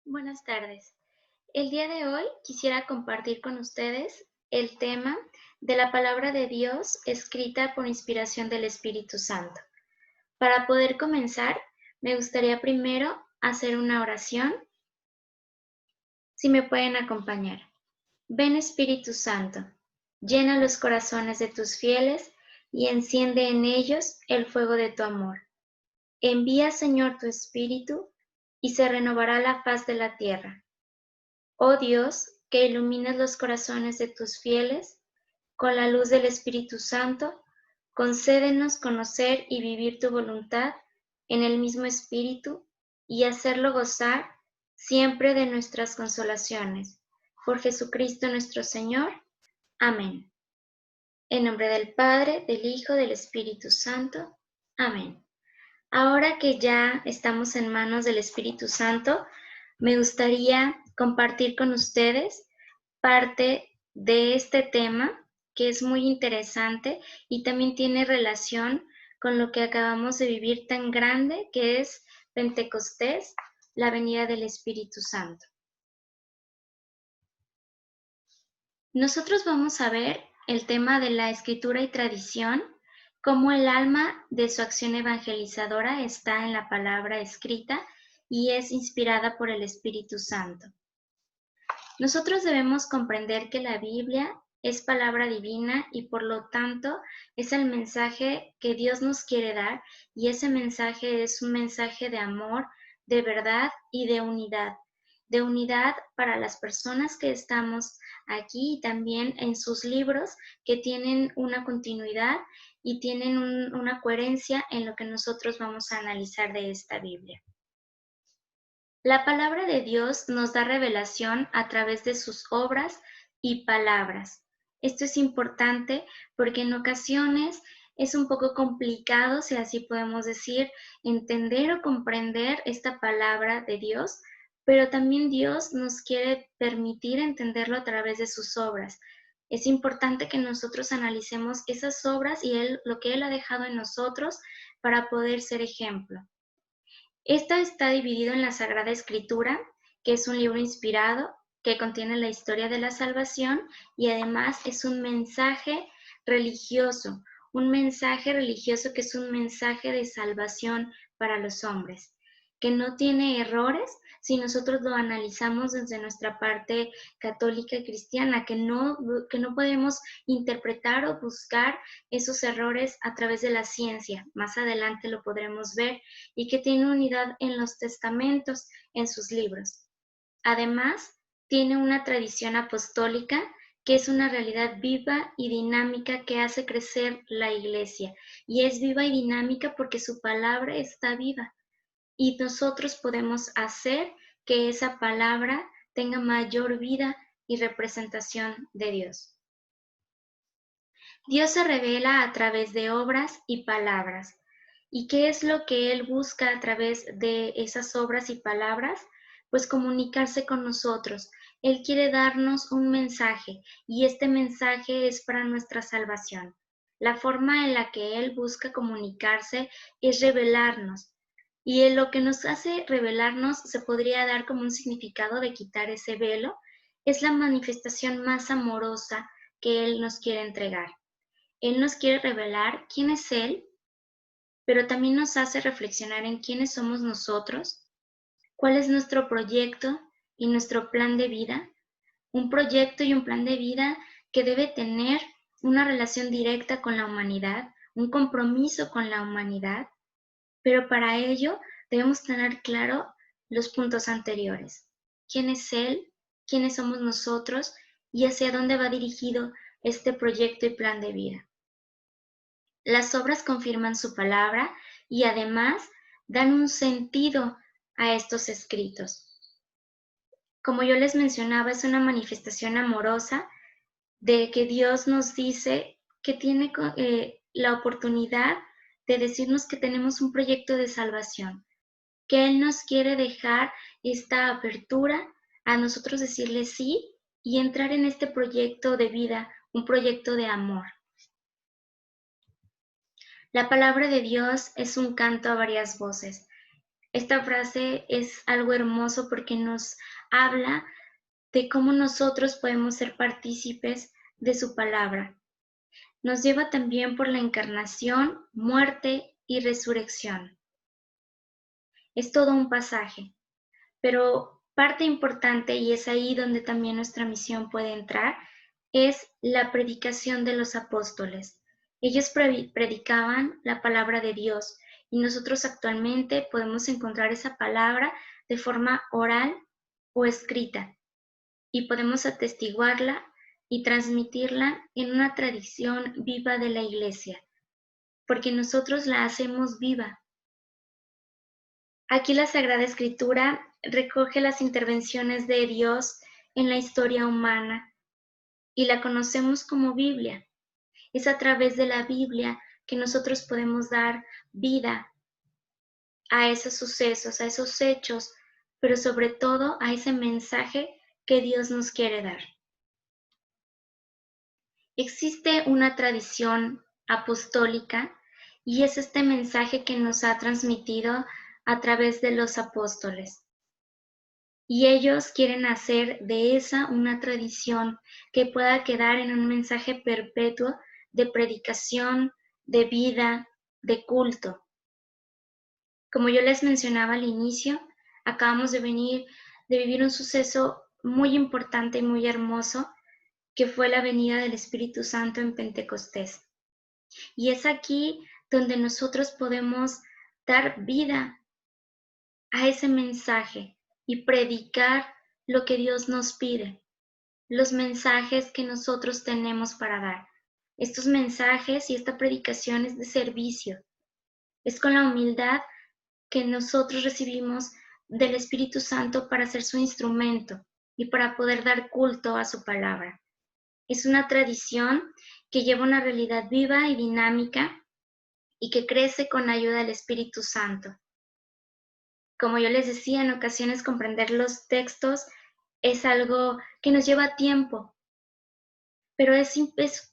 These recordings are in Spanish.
Buenas tardes. El día de hoy quisiera compartir con ustedes el tema de la palabra de Dios escrita por inspiración del Espíritu Santo. Para poder comenzar, me gustaría primero hacer una oración. Si me pueden acompañar. Ven Espíritu Santo, llena los corazones de tus fieles y enciende en ellos el fuego de tu amor. Envía, Señor, tu Espíritu y se renovará la faz de la tierra. Oh Dios, que iluminas los corazones de tus fieles, con la luz del Espíritu Santo, concédenos conocer y vivir tu voluntad en el mismo Espíritu y hacerlo gozar siempre de nuestras consolaciones. Por Jesucristo nuestro Señor. Amén. En nombre del Padre, del Hijo, del Espíritu Santo. Amén. Ahora que ya estamos en manos del Espíritu Santo, me gustaría compartir con ustedes parte de este tema que es muy interesante y también tiene relación con lo que acabamos de vivir tan grande que es Pentecostés, la venida del Espíritu Santo. Nosotros vamos a ver el tema de la escritura y tradición, cómo el alma de su acción evangelizadora está en la palabra escrita y es inspirada por el Espíritu Santo. Nosotros debemos comprender que la Biblia es palabra divina y por lo tanto es el mensaje que Dios nos quiere dar, y ese mensaje es un mensaje de amor, de verdad y de unidad para las personas que estamos aquí y también en sus libros que tienen una continuidad y tienen una coherencia en lo que nosotros vamos a analizar de esta Biblia. La palabra de Dios nos da revelación a través de sus obras y palabras. Esto es importante porque en ocasiones es un poco complicado, si así podemos decir, entender o comprender esta palabra de Dios, pero también Dios nos quiere permitir entenderlo a través de sus obras. Es importante que nosotros analicemos esas obras y lo que Él ha dejado en nosotros para poder ser ejemplo. Esta está dividido en la Sagrada Escritura, que es un libro inspirado que contiene la historia de la salvación y además es un mensaje religioso que es un mensaje de salvación para los hombres, que no tiene errores si nosotros lo analizamos desde nuestra parte católica y cristiana, que no podemos interpretar o buscar esos errores a través de la ciencia. Más adelante lo podremos ver, y que tiene unidad en los testamentos, en sus libros. Además, tiene una tradición apostólica que es una realidad viva y dinámica que hace crecer la Iglesia. Y es viva y dinámica porque su palabra está viva. Y nosotros podemos hacer que esa palabra tenga mayor vida y representación de Dios. Dios se revela a través de obras y palabras. ¿Y qué es lo que Él busca a través de esas obras y palabras? Pues comunicarse con nosotros. Él quiere darnos un mensaje y este mensaje es para nuestra salvación. La forma en la que Él busca comunicarse es revelarnos. Y en lo que nos hace revelarnos se podría dar como un significado de quitar ese velo. Es la manifestación más amorosa que Él nos quiere entregar. Él nos quiere revelar quién es Él, pero también nos hace reflexionar en quiénes somos nosotros, cuál es nuestro proyecto y nuestro plan de vida. Un proyecto y un plan de vida que debe tener una relación directa con la humanidad, un compromiso con la humanidad, pero para ello debemos tener claro los puntos anteriores. ¿Quién es Él? ¿Quiénes somos nosotros? ¿Y hacia dónde va dirigido este proyecto y plan de vida? Las obras confirman su palabra y además dan un sentido a estos escritos. Como yo les mencionaba, es una manifestación amorosa de que Dios nos dice que tiene la oportunidad de decirnos que tenemos un proyecto de salvación, que Él nos quiere dejar esta apertura a nosotros decirle sí y entrar en este proyecto de vida, un proyecto de amor. La palabra de Dios es un canto a varias voces. Esta frase es algo hermoso porque nos habla de cómo nosotros podemos ser partícipes de su palabra. Nos lleva también por la encarnación, muerte y resurrección. Es todo un pasaje, pero parte importante, y es ahí donde también nuestra misión puede entrar, es la predicación de los apóstoles. Ellos predicaban la palabra de Dios y nosotros actualmente podemos encontrar esa palabra de forma oral o escrita y podemos atestiguarla y transmitirla en una tradición viva de la Iglesia, porque nosotros la hacemos viva. Aquí la Sagrada Escritura recoge las intervenciones de Dios en la historia humana y la conocemos como Biblia. Es a través de la Biblia que nosotros podemos dar vida a esos sucesos, a esos hechos, pero sobre todo a ese mensaje que Dios nos quiere dar. Existe una tradición apostólica y es este mensaje que nos ha transmitido a través de los apóstoles. Y ellos quieren hacer de esa una tradición que pueda quedar en un mensaje perpetuo de predicación, de vida, de culto. Como yo les mencionaba al inicio, acabamos de vivir un suceso muy importante y muy hermoso, que fue la venida del Espíritu Santo en Pentecostés. Y es aquí donde nosotros podemos dar vida a ese mensaje y predicar lo que Dios nos pide, los mensajes que nosotros tenemos para dar. Estos mensajes y esta predicación es de servicio, es con la humildad que nosotros recibimos del Espíritu Santo para ser su instrumento y para poder dar culto a su palabra. Es una tradición que lleva una realidad viva y dinámica y que crece con ayuda del Espíritu Santo. Como yo les decía, en ocasiones comprender los textos es algo que nos lleva tiempo, pero es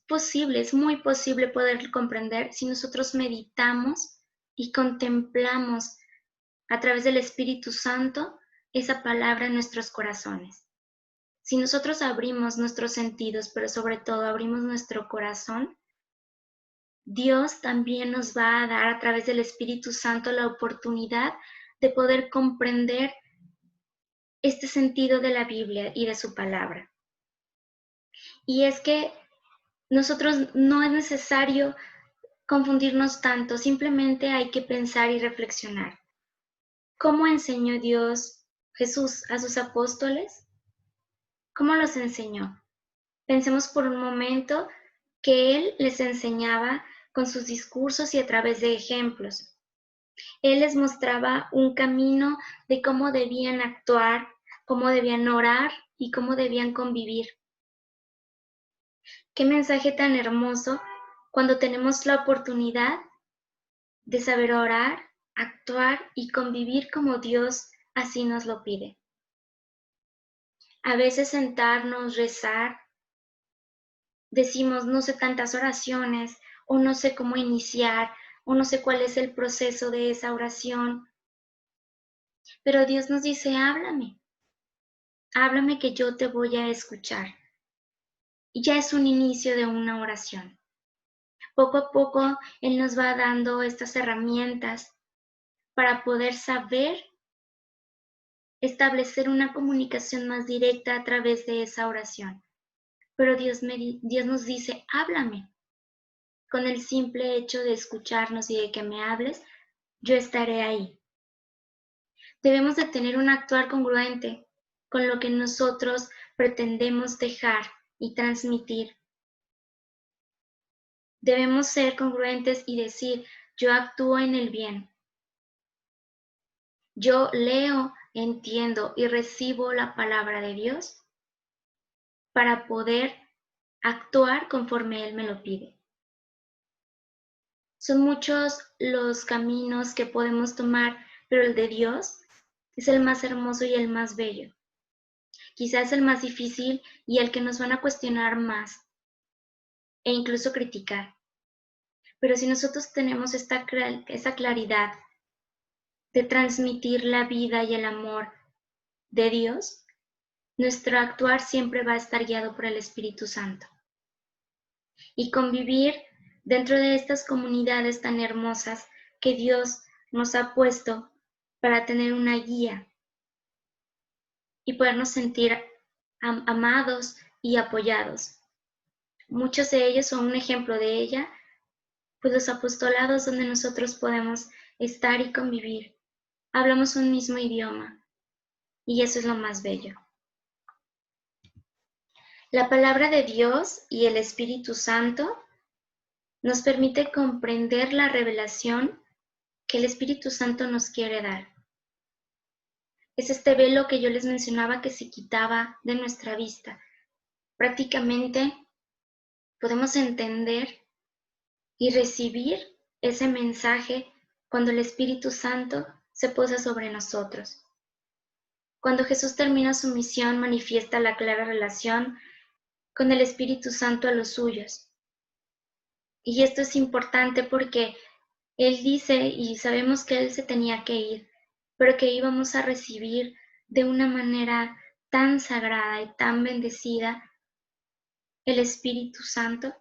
posible, es muy posible poder comprender si nosotros meditamos y contemplamos a través del Espíritu Santo esa palabra en nuestros corazones. Si nosotros abrimos nuestros sentidos, pero sobre todo abrimos nuestro corazón, Dios también nos va a dar a través del Espíritu Santo la oportunidad de poder comprender este sentido de la Biblia y de su palabra. Y es que nosotros no es necesario confundirnos tanto, simplemente hay que pensar y reflexionar. ¿Cómo enseñó Jesús a sus apóstoles? ¿Cómo los enseñó? Pensemos por un momento que Él les enseñaba con sus discursos y a través de ejemplos. Él les mostraba un camino de cómo debían actuar, cómo debían orar y cómo debían convivir. Qué mensaje tan hermoso cuando tenemos la oportunidad de saber orar, actuar y convivir como Dios así nos lo pide. A veces sentarnos, rezar, decimos no sé tantas oraciones o no sé cómo iniciar o no sé cuál es el proceso de esa oración, pero Dios nos dice háblame que yo te voy a escuchar. Y ya es un inicio de una oración. Poco a poco Él nos va dando estas herramientas para poder saber establecer una comunicación más directa a través de esa oración. Pero Dios nos dice, háblame. Con el simple hecho de escucharnos y de que me hables, yo estaré ahí. Debemos de tener un actuar congruente con lo que nosotros pretendemos dejar y transmitir. Debemos ser congruentes y decir, yo actúo en el bien. Yo leo, entiendo y recibo la palabra de Dios para poder actuar conforme Él me lo pide. Son muchos los caminos que podemos tomar, pero el de Dios es el más hermoso y el más bello. Quizás el más difícil y el que nos van a cuestionar más e incluso criticar. Pero si nosotros tenemos esa claridad de transmitir la vida y el amor de Dios, nuestro actuar siempre va a estar guiado por el Espíritu Santo. Y convivir dentro de estas comunidades tan hermosas que Dios nos ha puesto para tener una guía y podernos sentir amados y apoyados. Muchos de ellos son un ejemplo de ella, pues los apostolados donde nosotros podemos estar y convivir. Hablamos un mismo idioma y eso es lo más bello. La palabra de Dios y el Espíritu Santo nos permite comprender la revelación que el Espíritu Santo nos quiere dar. Es este velo que yo les mencionaba que se quitaba de nuestra vista. Prácticamente podemos entender y recibir ese mensaje cuando el Espíritu Santo se posa sobre nosotros. Cuando Jesús termina su misión, manifiesta la clara relación con el Espíritu Santo a los suyos. Y esto es importante porque Él dice, y sabemos que Él se tenía que ir, pero que íbamos a recibir de una manera tan sagrada y tan bendecida el Espíritu Santo,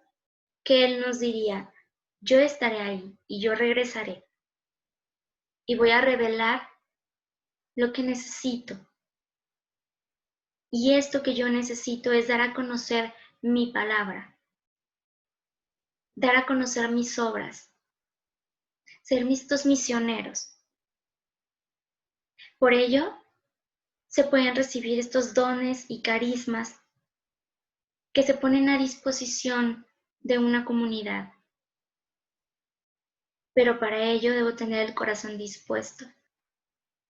que Él nos diría, yo estaré ahí y yo regresaré y voy a revelar lo que necesito. Y esto que yo necesito es dar a conocer mi palabra, dar a conocer mis obras, ser estos misioneros. Por ello, se pueden recibir estos dones y carismas que se ponen a disposición de una comunidad. Pero para ello debo tener el corazón dispuesto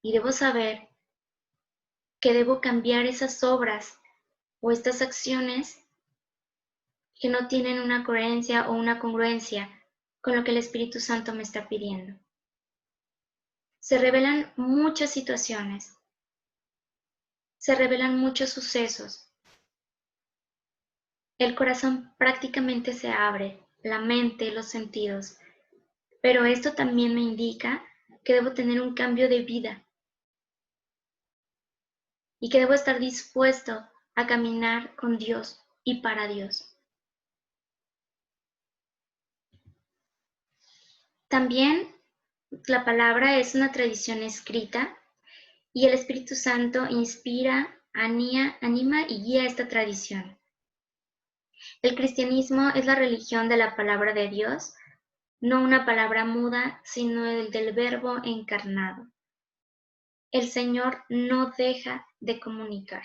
y debo saber que debo cambiar esas obras o estas acciones que no tienen una coherencia o una congruencia con lo que el Espíritu Santo me está pidiendo. Se revelan muchas situaciones, se revelan muchos sucesos. El corazón prácticamente se abre, la mente, los sentidos, pero esto también me indica que debo tener un cambio de vida y que debo estar dispuesto a caminar con Dios y para Dios. También la palabra es una tradición escrita y el Espíritu Santo inspira, anima y guía esta tradición. El cristianismo es la religión de la palabra de Dios, no una palabra muda, sino el del Verbo encarnado. El Señor no deja de comunicar.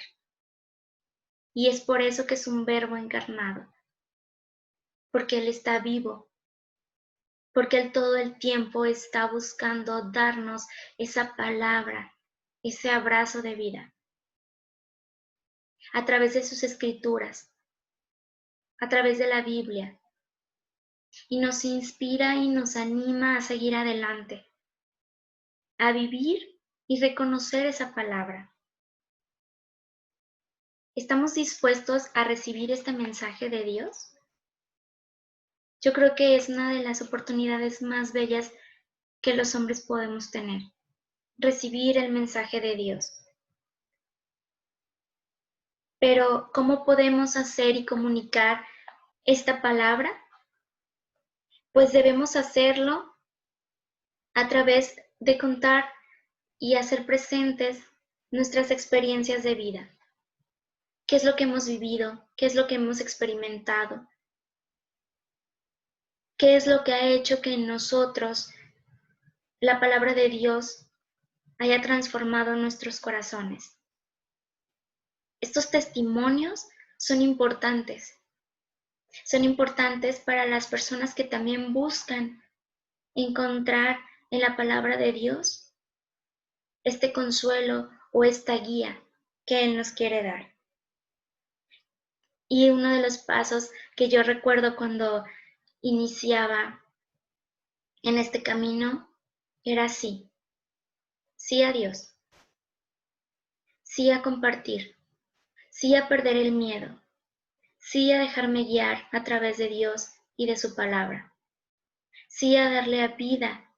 Y es por eso que es un Verbo encarnado, porque Él está vivo, porque Él todo el tiempo está buscando darnos esa palabra, ese abrazo de vida, a través de sus escrituras, a través de la Biblia, y nos inspira y nos anima a seguir adelante, a vivir y reconocer esa palabra. ¿Estamos dispuestos a recibir este mensaje de Dios? Yo creo que es una de las oportunidades más bellas que los hombres podemos tener, recibir el mensaje de Dios. Pero, ¿cómo podemos hacer y comunicar esta palabra? Pues debemos hacerlo a través de contar y hacer presentes nuestras experiencias de vida. ¿Qué es lo que hemos vivido? ¿Qué es lo que hemos experimentado? ¿Qué es lo que ha hecho que en nosotros la palabra de Dios haya transformado nuestros corazones? Estos testimonios son importantes. Son importantes para las personas que también buscan encontrar en la palabra de Dios este consuelo o esta guía que Él nos quiere dar. Y uno de los pasos que yo recuerdo cuando iniciaba en este camino era sí, sí a Dios, sí a compartir, sí a perder el miedo, sí a dejarme guiar a través de Dios y de su palabra, sí a darle a vida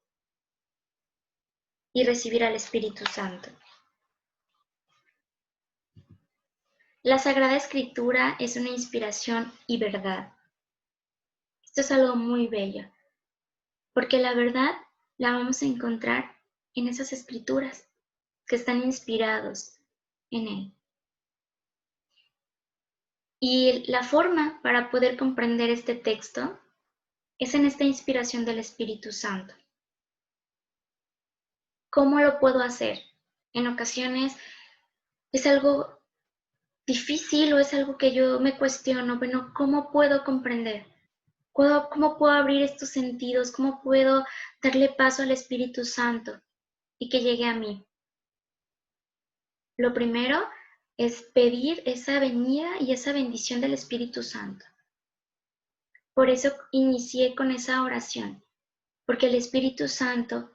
y recibir al Espíritu Santo. La Sagrada Escritura es una inspiración y verdad. Esto es algo muy bello, porque la verdad la vamos a encontrar en esas escrituras que están inspirados en él. Y la forma para poder comprender este texto es en esta inspiración del Espíritu Santo. ¿Cómo lo puedo hacer? En ocasiones es algo difícil o es algo que yo me cuestiono, bueno, ¿cómo puedo comprender? ¿Cómo puedo abrir estos sentidos? ¿Cómo puedo darle paso al Espíritu Santo y que llegue a mí? Lo primero es pedir esa venida y esa bendición del Espíritu Santo. Por eso inicié con esa oración, porque el Espíritu Santo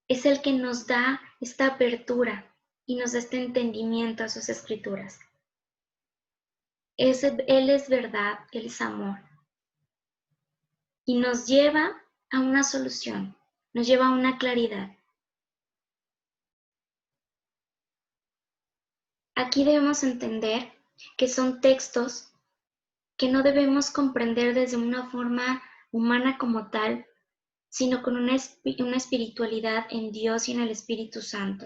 es el que nos da esta apertura y nos da este entendimiento a sus escrituras. Él es verdad, Él es amor. Y nos lleva a una solución, nos lleva a una claridad. Aquí debemos entender que son textos que no debemos comprender desde una forma humana como tal, sino con una espiritualidad en Dios y en el Espíritu Santo.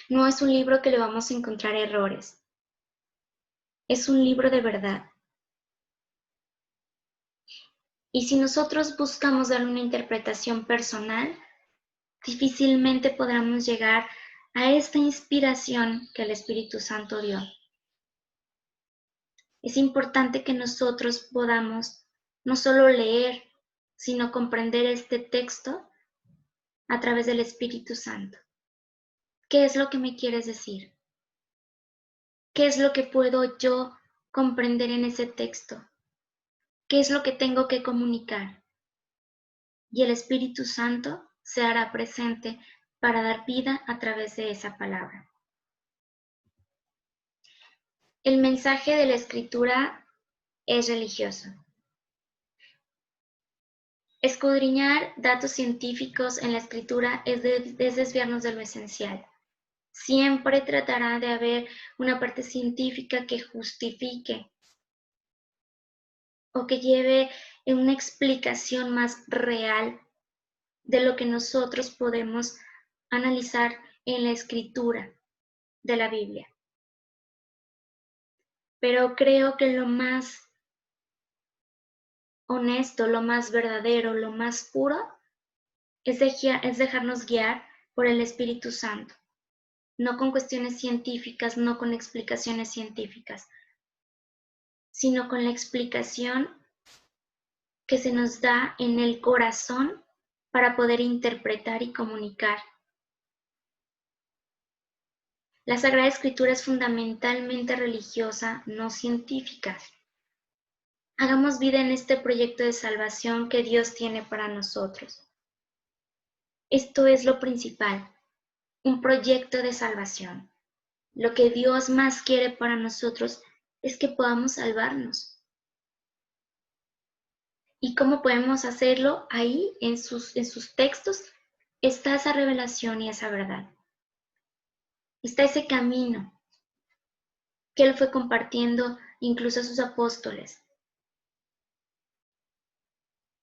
No es un libro que le vamos a encontrar errores. Es un libro de verdad. Y si nosotros buscamos dar una interpretación personal, difícilmente podremos llegar a esta inspiración que el Espíritu Santo dio. Es importante que nosotros podamos no solo leer, sino comprender este texto a través del Espíritu Santo. ¿Qué es lo que me quieres decir? ¿Qué es lo que puedo yo comprender en ese texto? ¿Qué es lo que tengo que comunicar? Y el Espíritu Santo se hará presente para dar vida a través de esa palabra. El mensaje de la Escritura es religioso. Escudriñar datos científicos en la Escritura es desviarnos de lo esencial. Siempre tratará de haber una parte científica que justifique o que lleve una explicación más real de lo que nosotros podemos analizar en la escritura de la Biblia. Pero creo que lo más honesto, lo más verdadero, lo más puro es dejarnos guiar por el Espíritu Santo, no con cuestiones científicas, no con explicaciones científicas, sino con la explicación que se nos da en el corazón para poder interpretar y comunicar. La Sagrada Escritura es fundamentalmente religiosa, no científica. Hagamos vida en este proyecto de salvación que Dios tiene para nosotros. Esto es lo principal, un proyecto de salvación. Lo que Dios más quiere para nosotros es que podamos salvarnos. ¿Y cómo podemos hacerlo? Ahí, en sus textos, está esa revelación y esa verdad. Está ese camino que Él fue compartiendo incluso a sus apóstoles.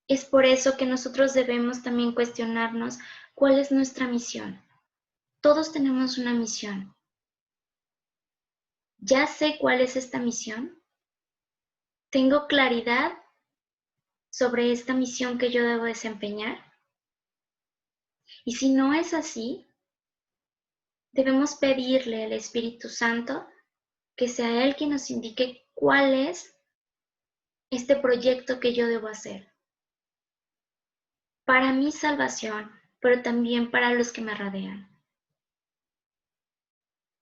Es por eso que nosotros debemos también cuestionarnos cuál es nuestra misión. Todos tenemos una misión. ¿Ya sé cuál es esta misión? ¿Tengo claridad sobre esta misión que yo debo desempeñar? Y si no es así, debemos pedirle al Espíritu Santo que sea Él quien nos indique cuál es este proyecto que yo debo hacer. Para mi salvación, pero también para los que me rodean.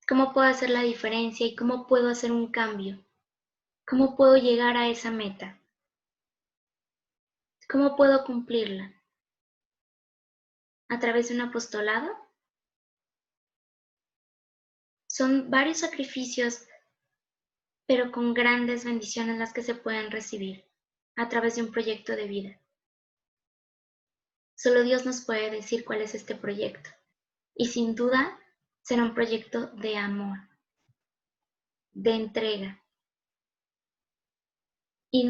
¿Cómo puedo hacer la diferencia y cómo puedo hacer un cambio? ¿Cómo puedo llegar a esa meta? ¿Cómo puedo cumplirla? ¿A través de un apostolado? Son varios sacrificios, pero con grandes bendiciones las que se pueden recibir a través de un proyecto de vida. Solo Dios nos puede decir cuál es este proyecto. Y sin duda será un proyecto de amor, de entrega. Y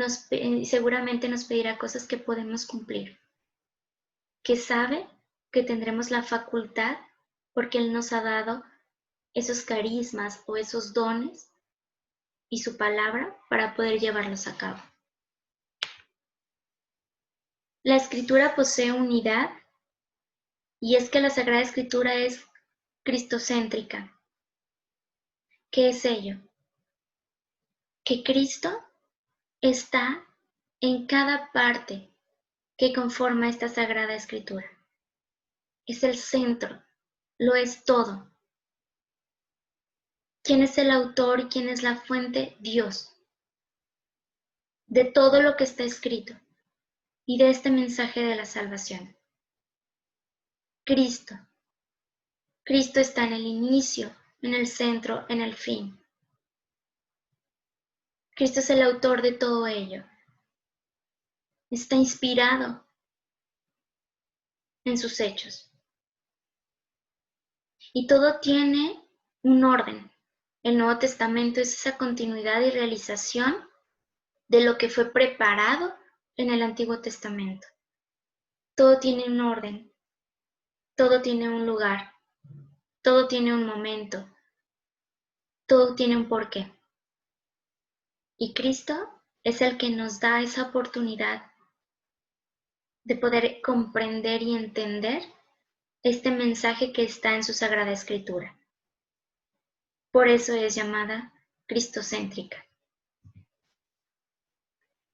seguramente nos pedirá cosas que podemos cumplir, que sabe que tendremos la facultad porque Él nos ha dado esos carismas o esos dones y su palabra para poder llevarlos a cabo. La Escritura posee unidad y es que la Sagrada Escritura es cristocéntrica. ¿Qué es ello? Que Cristo está en cada parte que conforma esta Sagrada Escritura. Es el centro, lo es todo. ¿Quién es el autor y quién es la fuente? Dios. De todo lo que está escrito y de este mensaje de la salvación. Cristo. Cristo está en el inicio, en el centro, en el fin. Cristo es el autor de todo ello. Está inspirado en sus hechos. Y todo tiene un orden. El Nuevo Testamento es esa continuidad y realización de lo que fue preparado en el Antiguo Testamento. Todo tiene un orden, todo tiene un lugar, todo tiene un momento, todo tiene un porqué. Y Cristo es el que nos da esa oportunidad de poder comprender y entender este mensaje que está en su Sagrada Escritura. Por eso es llamada cristocéntrica.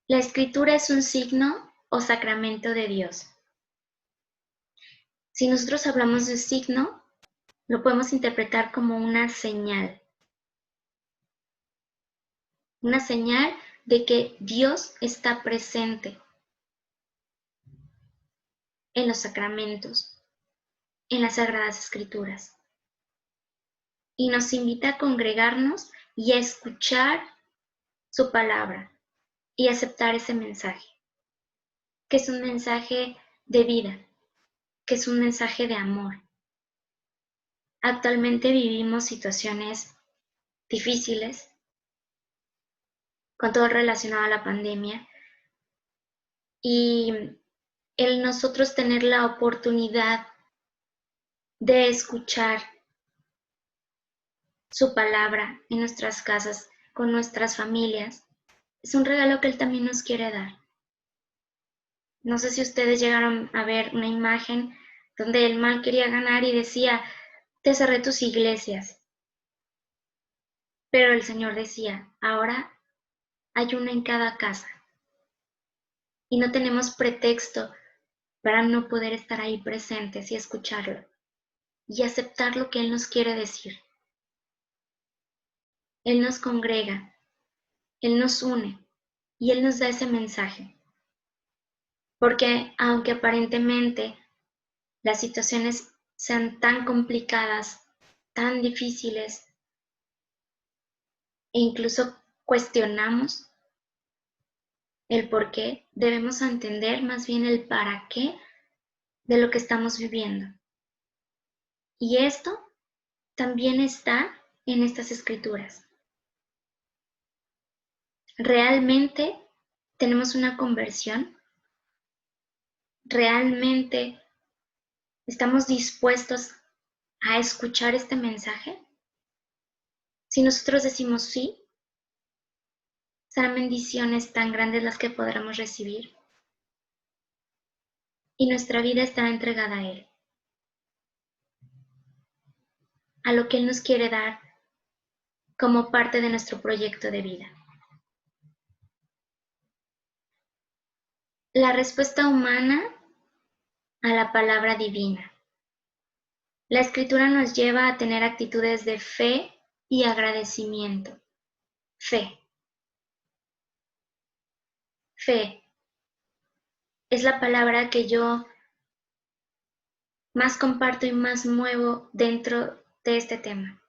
La Escritura es un signo o sacramento de Dios. Si nosotros hablamos de signo, lo podemos interpretar como una señal de que Dios está presente en los sacramentos, en las Sagradas Escrituras. Y nos invita a congregarnos y a escuchar su palabra y aceptar ese mensaje, que es un mensaje de vida, que es un mensaje de amor. Actualmente vivimos situaciones difíciles con todo relacionado a la pandemia y el nosotros tener la oportunidad de escuchar su palabra en nuestras casas, con nuestras familias, es un regalo que Él también nos quiere dar. No sé si ustedes llegaron a ver una imagen donde el mal quería ganar y decía, te cerré tus iglesias. Pero el Señor decía, ahora hay una en cada casa. Y no tenemos pretexto para no poder estar ahí presentes y escucharlo y aceptar lo que Él nos quiere decir. Él nos congrega, Él nos une y Él nos da ese mensaje. Porque aunque aparentemente las situaciones sean tan complicadas, tan difíciles, e incluso cuestionamos el por qué, debemos entender más bien el para qué de lo que estamos viviendo. Y esto también está en estas escrituras. ¿Realmente tenemos una conversión? ¿Realmente estamos dispuestos a escuchar este mensaje? Si nosotros decimos sí, serán bendiciones tan grandes las que podremos recibir. Y nuestra vida estará entregada a Él, a lo que Él nos quiere dar como parte de nuestro proyecto de vida. La respuesta humana a la palabra divina. La Escritura nos lleva a tener actitudes de fe y agradecimiento. Fe. Fe es la palabra que yo más comparto y más muevo dentro de este tema.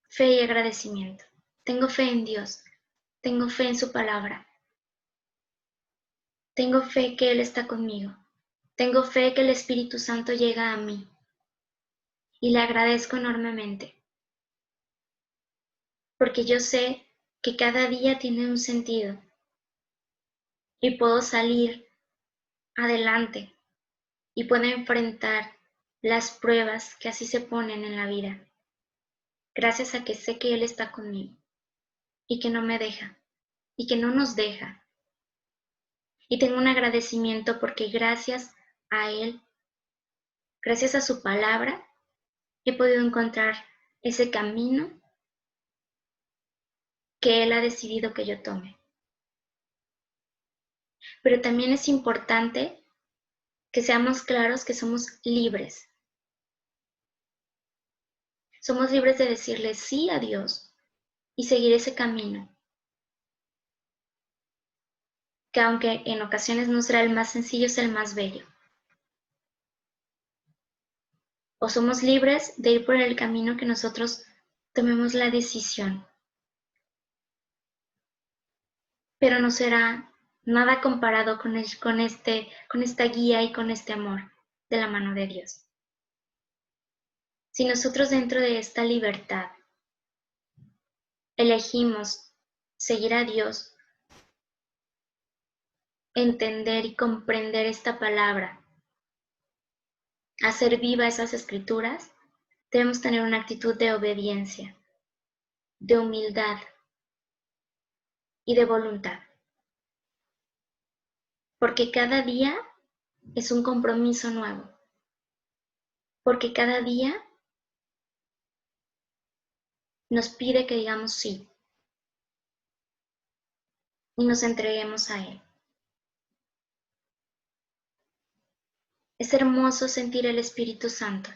Fe y agradecimiento. Tengo fe en Dios, tengo fe en su palabra. Tengo fe que Él está conmigo. Tengo fe que el Espíritu Santo llega a mí y le agradezco enormemente, porque yo sé que cada día tiene un sentido y puedo salir adelante y puedo enfrentar las pruebas que así se ponen en la vida, gracias a que sé que Él está conmigo y que no me deja y que no nos deja. Y tengo un agradecimiento porque gracias a Él, gracias a su palabra, he podido encontrar ese camino que Él ha decidido que yo tome. Pero también es importante que seamos claros que somos libres. Somos libres de decirle sí a Dios y seguir ese camino, que aunque en ocasiones no será el más sencillo, es el más bello. O somos libres de ir por el camino que nosotros tomemos la decisión. Pero no será nada comparado con esta guía y con este amor de la mano de Dios. Si nosotros dentro de esta libertad elegimos seguir a Dios, entender y comprender esta palabra, hacer viva esas escrituras, debemos tener una actitud de obediencia, de humildad y de voluntad. Porque cada día es un compromiso nuevo. Porque cada día nos pide que digamos sí y nos entreguemos a Él. Es hermoso sentir el Espíritu Santo,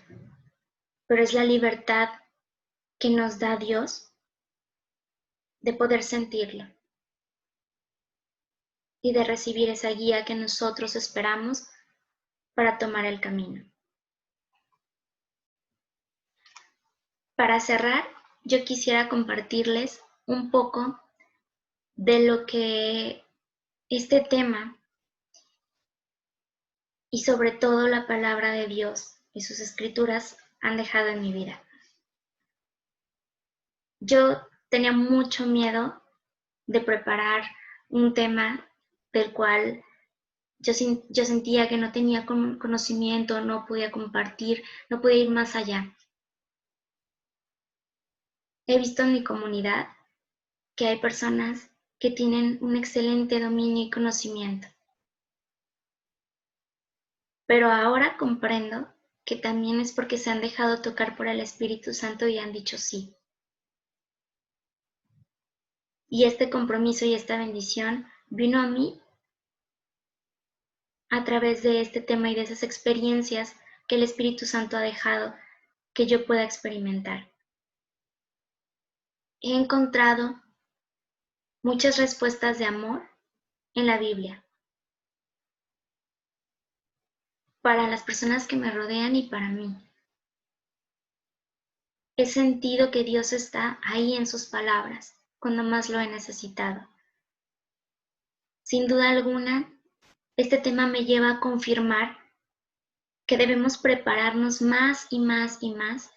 pero es la libertad que nos da Dios de poder sentirlo y de recibir esa guía que nosotros esperamos para tomar el camino. Para cerrar, yo quisiera compartirles un poco de lo que este tema y sobre todo la palabra de Dios y sus escrituras han dejado en mi vida. Yo tenía mucho miedo de preparar un tema del cual yo sentía que no tenía conocimiento, no podía compartir, no podía ir más allá. He visto en mi comunidad que hay personas que tienen un excelente dominio y conocimiento, pero ahora comprendo que también es porque se han dejado tocar por el Espíritu Santo y han dicho sí. Y este compromiso y esta bendición vino a mí a través de este tema y de esas experiencias que el Espíritu Santo ha dejado que yo pueda experimentar. He encontrado muchas respuestas de amor en la Biblia para las personas que me rodean y para mí. He sentido que Dios está ahí en sus palabras cuando más lo he necesitado. Sin duda alguna, este tema me lleva a confirmar que debemos prepararnos más y más y más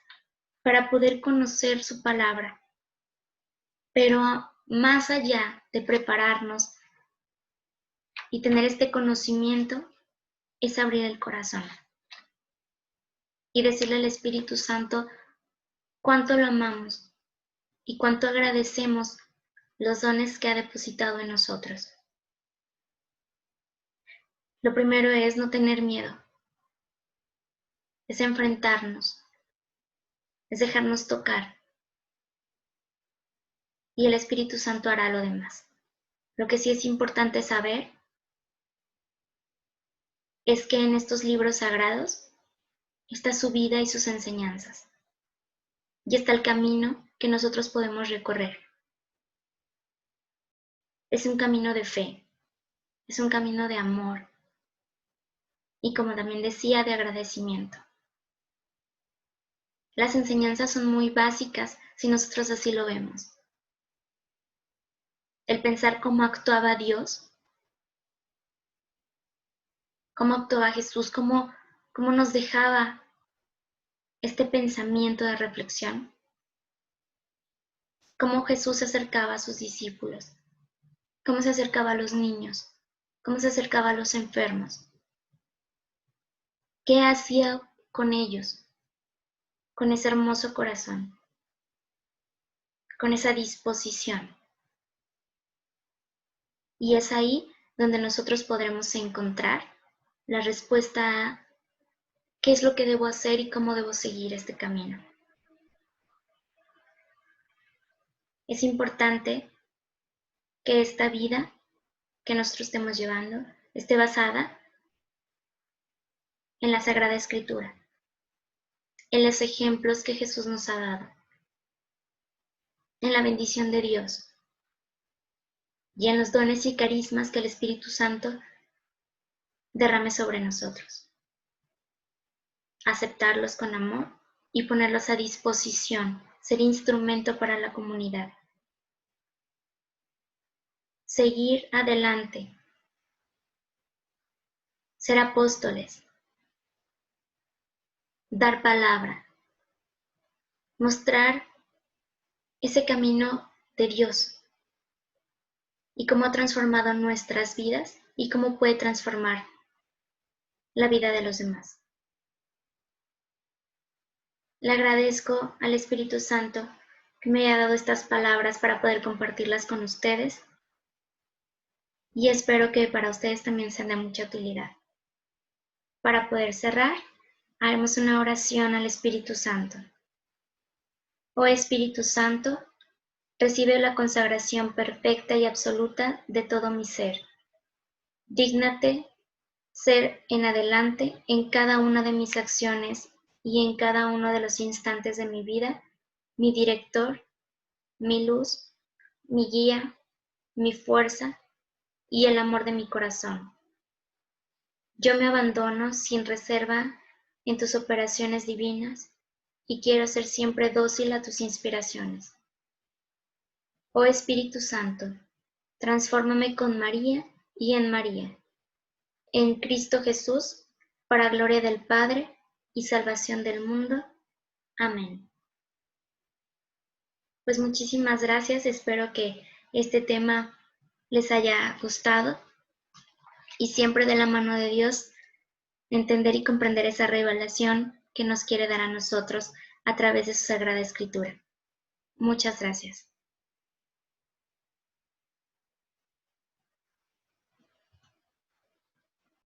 para poder conocer su palabra. Pero más allá de prepararnos y tener este conocimiento, es abrir el corazón y decirle al Espíritu Santo cuánto lo amamos y cuánto agradecemos los dones que ha depositado en nosotros. Lo primero es no tener miedo, es enfrentarnos, es dejarnos tocar y el Espíritu Santo hará lo demás. Lo que sí es importante saber es que en estos libros sagrados está su vida y sus enseñanzas, y está el camino que nosotros podemos recorrer. Es un camino de fe, es un camino de amor y, como también decía, de agradecimiento. Las enseñanzas son muy básicas si nosotros así lo vemos. El pensar cómo actuaba Dios cómo actuaba Jesús, cómo nos dejaba este pensamiento de reflexión, cómo Jesús se acercaba a sus discípulos, cómo se acercaba a los niños, cómo se acercaba a los enfermos, qué hacía con ellos, con ese hermoso corazón, con esa disposición. Y es ahí donde nosotros podremos encontrar la respuesta a qué es lo que debo hacer y cómo debo seguir este camino. Es importante que esta vida que nosotros estemos llevando esté basada en la Sagrada Escritura, en los ejemplos que Jesús nos ha dado, en la bendición de Dios y en los dones y carismas que el Espíritu Santo derrame sobre nosotros. Aceptarlos con amor y ponerlos a disposición, ser instrumento para la comunidad. Seguir adelante, ser apóstoles, dar palabra, mostrar ese camino de Dios y cómo ha transformado nuestras vidas y cómo puede transformar la vida de los demás. Le agradezco al Espíritu Santo que me haya dado estas palabras para poder compartirlas con ustedes y espero que para ustedes también sean de mucha utilidad. Para poder cerrar, haremos una oración al Espíritu Santo. Oh Espíritu Santo, recibe la consagración perfecta y absoluta de todo mi ser. Dígnate ser en adelante en cada una de mis acciones y en cada uno de los instantes de mi vida, mi director, mi luz, mi guía, mi fuerza y el amor de mi corazón. Yo me abandono sin reserva en tus operaciones divinas y quiero ser siempre dócil a tus inspiraciones. Oh Espíritu Santo, transfórmame con María y en María, en Cristo Jesús, para gloria del Padre y salvación del mundo. Amén. Pues muchísimas gracias, espero que este tema les haya gustado y siempre de la mano de Dios entender y comprender esa revelación que nos quiere dar a nosotros a través de su Sagrada Escritura. Muchas gracias.